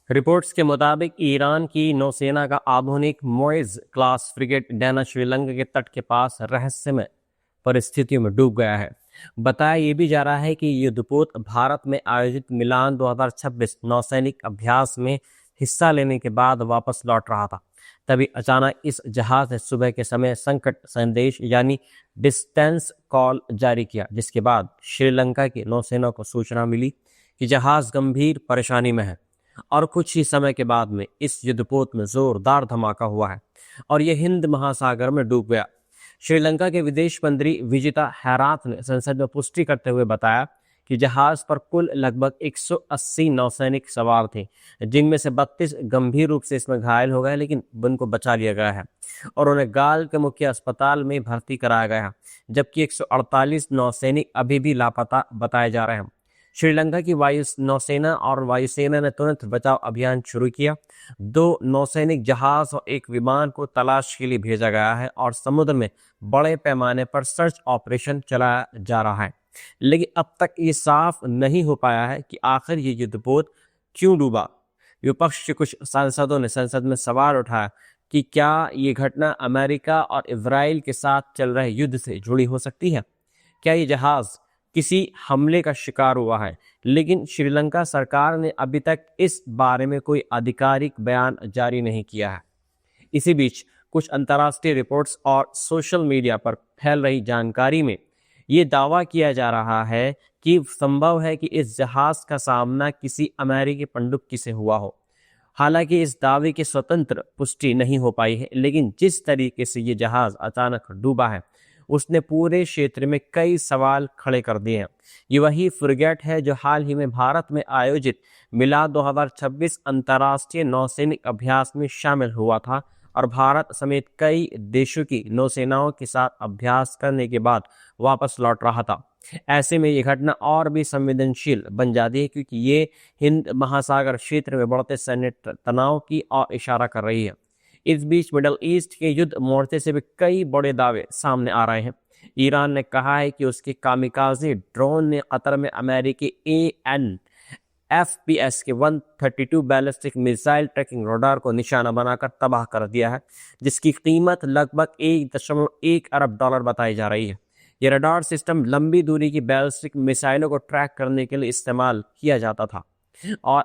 Reports के मुताबिक Iran की नौसेना का आधुनिक मोइज क्लास फ्रिगेट डैना श्रीलंका के तट के पास रहस्यमय परिस्थितियों में डूब गया है। बताया ये भी जा रहा है कि युद्धपोत भारत में आयोजित मिलान 2026 नौसैनिक अभ्यास में हिस्सा लेने के बाद वापस लौट रहा था। तभी अचानक इस जहाज ने सुबह के समय संकट संदेश यानी डिस्टेंस कॉल जारी किया, जिसके बाद श्रीलंका की नौसेना को सूचना मिली कि जहाज गंभीर परेशानी में है। और कुछ ही समय के बाद में इस युद्धपोत में जोरदार धमाका हुआ है और यह हिंद महासागर में डूब गया। श्रीलंका के विदेश मंत्री विजिता हैरात ने संसद में पुष्टि करते हुए बताया कि जहाज पर कुल लगभग 180 नौसैनिक सवार थे, जिनमें से 32 गंभीर रूप से इसमें घायल हो गए, लेकिन उनको बचा लिया गया है और उन्हें गाल के मुख्य अस्पताल में भर्ती कराया गया है, जबकि 148 नौसैनिक अभी भी लापता बताए जा रहे हैं। श्रीलंका की वायु नौसेना और वायुसेना ने तुरंत बचाव अभियान शुरू किया। 2 नौसैनिक जहाज और एक विमान को तलाश के लिए भेजा गया है और समुद्र में बड़े पैमाने पर सर्च ऑपरेशन चलाया जा रहा है। लेकिन अब तक ये साफ नहीं हो पाया है कि आखिर ये युद्धपोत क्यों डूबा। विपक्ष के कुछ सांसदों ने संसद में सवाल उठाया कि क्या ये घटना अमेरिका और इजराइल के साथ चल रहे युद्ध से जुड़ी हो सकती है। क्या ये जहाज किसी हमले का शिकार हुआ है, लेकिन श्रीलंका सरकार ने अभी तक इस बारे में कोई आधिकारिक बयान जारी नहीं किया है। इसी बीच कुछ अंतर्राष्ट्रीय रिपोर्ट्स और सोशल मीडिया पर फैल रही जानकारी में ये दावा किया जा रहा है कि संभव है कि इस जहाज का सामना किसी अमेरिकी पनडुब्बी से हुआ हो। हालांकि इस दावे की स्वतंत्र पुष्टि नहीं हो पाई है, लेकिन जिस तरीके से ये जहाज अचानक डूबा है उसने पूरे क्षेत्र में कई सवाल खड़े कर दिए हैं। ये वही फ्रिगेट है जो हाल ही में भारत में आयोजित मिलाद 2026 अंतर्राष्ट्रीय नौसैनिक अभ्यास में शामिल हुआ था और भारत समेत कई देशों की नौसेनाओं के साथ अभ्यास करने के बाद वापस लौट रहा था। ऐसे में ये घटना और भी संवेदनशील बन जाती है, क्योंकि ये हिंद महासागर क्षेत्र में बढ़ते सैन्य तनाव की ओर इशारा कर रही है। इस बीच मिडल ईस्ट के युद्ध मोर्चे से भी कई बड़े दावे सामने आ रहे हैं। ईरान ने कहा है कि उसके कामिकाज़े ड्रोन ने कतर में अमेरिकी AN/FPS के 132 बैलिस्टिक मिसाइल ट्रैकिंग रडार को निशाना बनाकर तबाह कर दिया है, जिसकी कीमत लगभग $1.1 अरब बताई जा रही है। यह रडार सिस्टम लंबी दूरी की बैलिस्टिक मिसाइलों को ट्रैक करने के लिए इस्तेमाल किया जाता था और